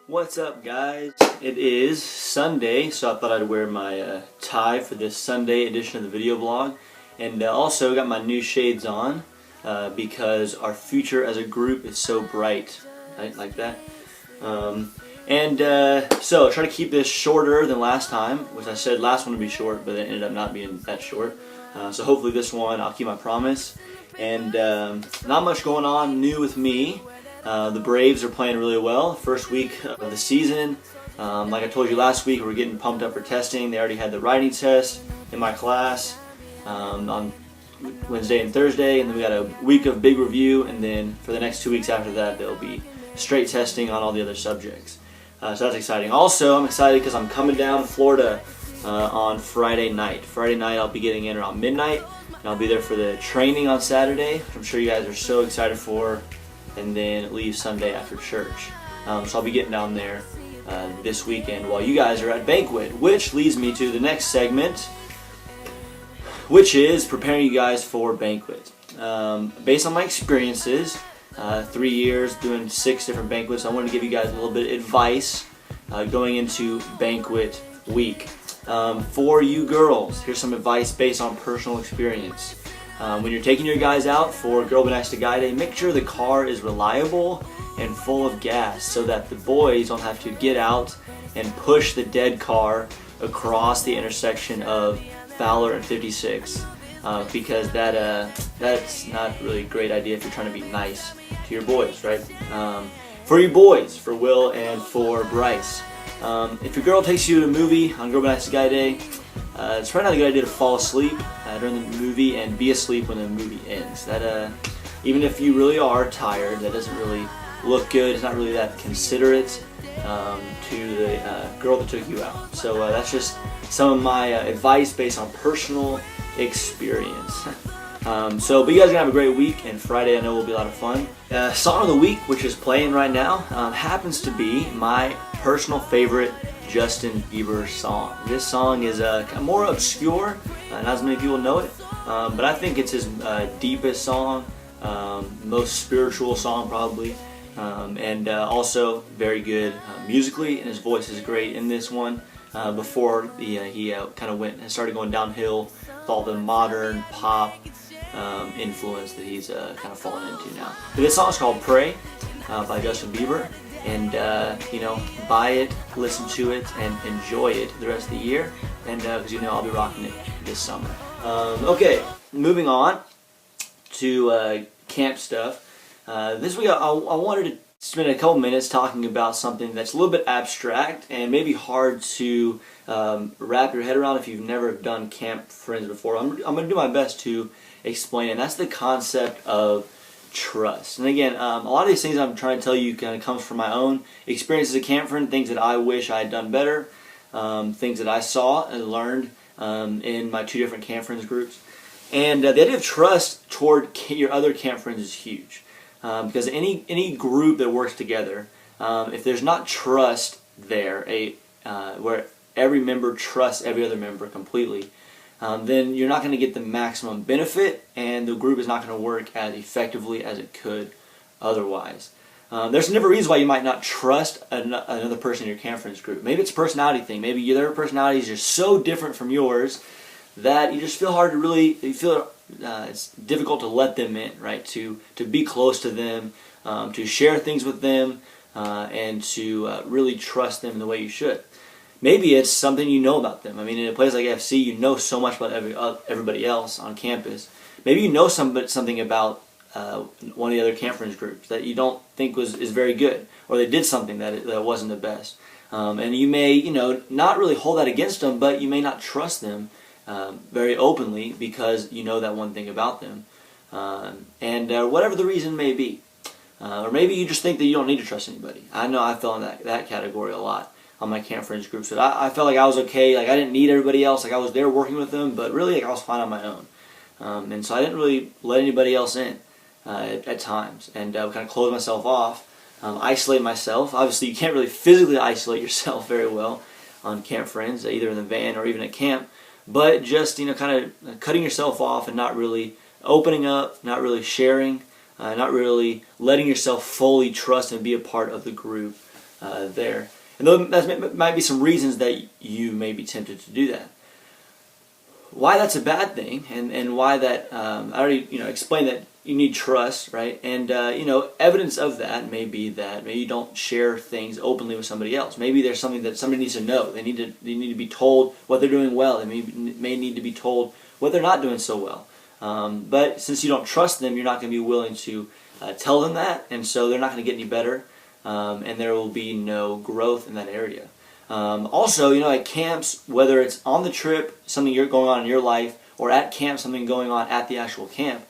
What's up, guys? It is Sunday, so I thought I'd wear my tie for this Sunday edition of the video blog. And also got my new shades on because our future as a group is so bright, right? Like that. So try to keep this shorter than last time, which I said last one would be short, but it ended up not being that short. So hopefully this one I'll keep my promise. And not much going on new with me. The Braves are playing really well. First week of the season. Like I told you last week, we're getting pumped up for testing. They already had the writing test in my class on Wednesday and Thursday, and then we got a week of big review, and then for the next 2 weeks after that, there'll be straight testing on all the other subjects. So that's exciting. Also, I'm excited because I'm coming down to Florida on Friday night. Friday night, I'll be getting in around midnight, and I'll be there for the training on Saturday, which I'm sure you guys are so excited for. And then leave Sunday after church. So I'll be getting down there this weekend while you guys are at banquet, which leads me to the next segment, which is preparing you guys for banquet. Based on my experiences, 3 years doing 6 different banquets, I wanted to give you guys a little bit of advice going into banquet week. For you girls, here's some advice based on personal experience. When you're taking your guys out for Girl Be Nice to Guy Day, make sure the car is reliable and full of gas so that the boys don't have to get out and push the dead car across the intersection of Fowler and 56 because that's not really a great idea if you're trying to be nice to your boys, right? For you boys, for Will and for Bryce, if your girl takes you to a movie on Girl Be Nice to Guy Day, it's probably not a good idea to fall asleep during the movie and be asleep when the movie ends. That even if you really are tired, that doesn't really look good. It's not really that considerate to the girl that took you out. So that's just some of my advice based on personal experience. But you guys are gonna have a great week, and Friday I know will be a lot of fun. Song of the week, which is playing right now, happens to be my personal favorite Justin Bieber song. This song is more obscure, not as many people know it, but I think it's his deepest song, most spiritual song probably, and also very good musically, and his voice is great in this one. Before he kind of went and started going downhill with all the modern pop influence that he's kind of fallen into now. But this song is called "Pray" by Justin Bieber. And, buy it, listen to it, and enjoy it the rest of the year. And, because I'll be rocking it this summer. Okay, moving on to camp stuff. This week I wanted to spend a couple minutes talking about something that's a little bit abstract and maybe hard to wrap your head around if you've never done Camp Friends before. I'm going to do my best to explain it. And that's the concept of trust. And again, a lot of these things I'm trying to tell you kind of comes from my own experience as a camp friend, things that I wish I had done better, things that I saw and learned in my 2 different camp friends groups. And the idea of trust toward your other camp friends is huge. Because any group that works together, if there's not trust there, where every member trusts every other member completely, then you're not going to get the maximum benefit, and the group is not going to work as effectively as it could otherwise. There's different reasons why you might not trust another person in your camp friends group. Maybe it's a personality thing. Maybe their personality is just so different from yours that you just feel it's difficult to let them in, right? To be close to them, to share things with them, and to really trust them in the way you should. Maybe it's something you know about them. I mean, in a place like FC, you know so much about everybody else on campus. Maybe you know something about one of the other camp friends groups that you don't think is very good, or they did something that wasn't the best. And you may, not really hold that against them, but you may not trust them very openly because you know that one thing about them. And whatever the reason may be. Or maybe you just think that you don't need to trust anybody. I know I fell in that category a lot on my camp friends groups. But I felt like I was okay. Like I didn't need everybody else. Like I was there working with them, but really I was fine on my own. And so I didn't really let anybody else in at times, and kind of close myself off, isolate myself. Obviously, you can't really physically isolate yourself very well on Camp Friends, either in the van or even at camp. But just kind of cutting yourself off and not really opening up, not really sharing, not really letting yourself fully trust and be a part of the group there. And though that might be some reasons that you may be tempted to do that. Why that's a bad thing, and why that I already explained that you need trust, right? And evidence of that may be that maybe you don't share things openly with somebody else. Maybe there's something that somebody needs to know. They need to be told what they're doing well. They may need to be told what they're not doing so well. But since you don't trust them, you're not going to be willing to tell them that, and so they're not going to get any better, and there will be no growth in that area. Also, at camps, whether it's on the trip, something you're going on in your life, or at camp, something going on at the actual camp,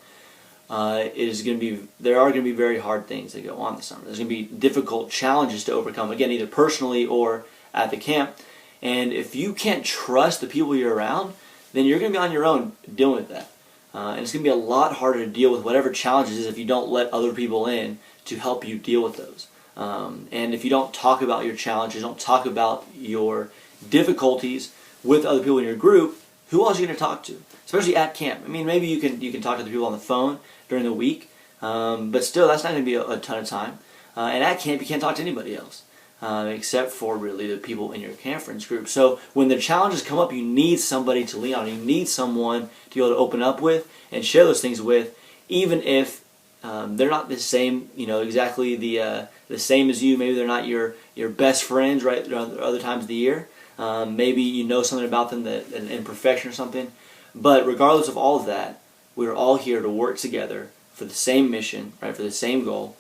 there are going to be very hard things that go on this summer. There's going to be difficult challenges to overcome, again, either personally or at the camp. And if you can't trust the people you're around, then you're going to be on your own dealing with that. And it's going to be a lot harder to deal with whatever challenges if you don't let other people in to help you deal with those. And if you don't talk about your challenges, don't talk about your difficulties with other people in your group, who else are you going to talk to? Especially at camp. I mean, maybe you can talk to the people on the phone during the week, but still, that's not going to be a ton of time. And at camp, you can't talk to anybody else, except for really the people in your Camp Friends group. So when the challenges come up, you need somebody to lean on. You need someone to be able to open up with and share those things with, even if they're not the same, exactly the same as you. Maybe they're not your best friends, right? Other times of the year, maybe you know something about them, that an imperfection or something. But regardless of all of that, we're all here to work together for the same mission, right? For the same goal,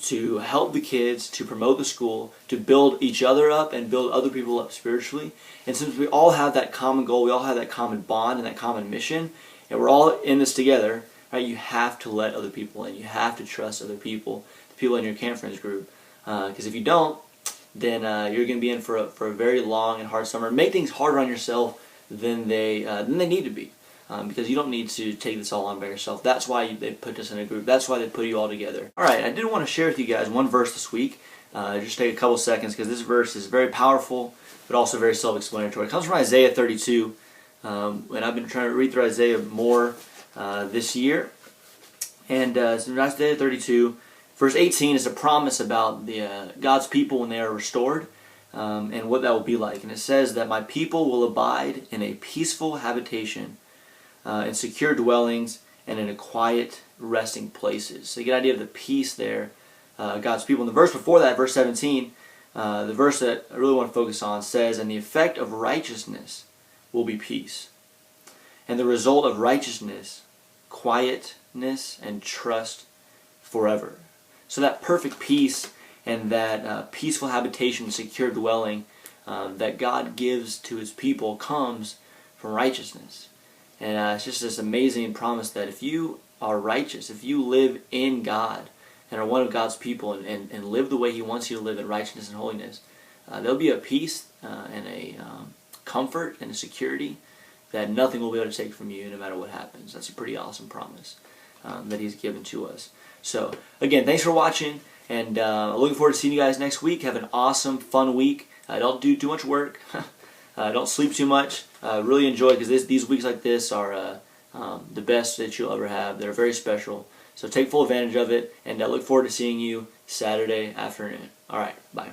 to help the kids, to promote the school, to build each other up and build other people up spiritually. And since we all have that common goal, we all have that common bond and that common mission, and we're all in this together, right? You have to let other people in. You have to trust other people, the people in your Camp Friends group. Because if you don't, then you're going to be in for a very long and hard summer. Make things harder on yourself than they need to be. Because you don't need to take this all on by yourself. That's why they put this in a group. That's why they put you all together. Alright, I did want to share with you guys one verse this week. Just take a couple seconds, because this verse is very powerful, but also very self-explanatory. It comes from Isaiah 32, and I've been trying to read through Isaiah more this year. And so in Isaiah 32, verse 18 is a promise about God's people when they are restored, and what that will be like. And it says that my people will abide in a peaceful habitation, in secure dwellings, and in a quiet resting places. So you get an idea of the peace there, God's people. And the verse before that, verse 17, the verse that I really want to focus on says, and the effect of righteousness will be peace. And the result of righteousness, quietness and trust forever. So that perfect peace and that peaceful habitation, secure dwelling that God gives to His people comes from righteousness. And it's just this amazing promise that if you are righteous, if you live in God and are one of God's people and live the way He wants you to live in righteousness and holiness, there'll be a peace and a comfort and a security that nothing will be able to take from you no matter what happens. That's a pretty awesome promise that He's given to us. So, again, thanks for watching, and looking forward to seeing you guys next week. Have an awesome, fun week. Don't do too much work. Don't sleep too much. Really enjoy it, because these weeks like this are the best that you'll ever have. They're very special. So take full advantage of it, and I look forward to seeing you Saturday afternoon. All right, bye.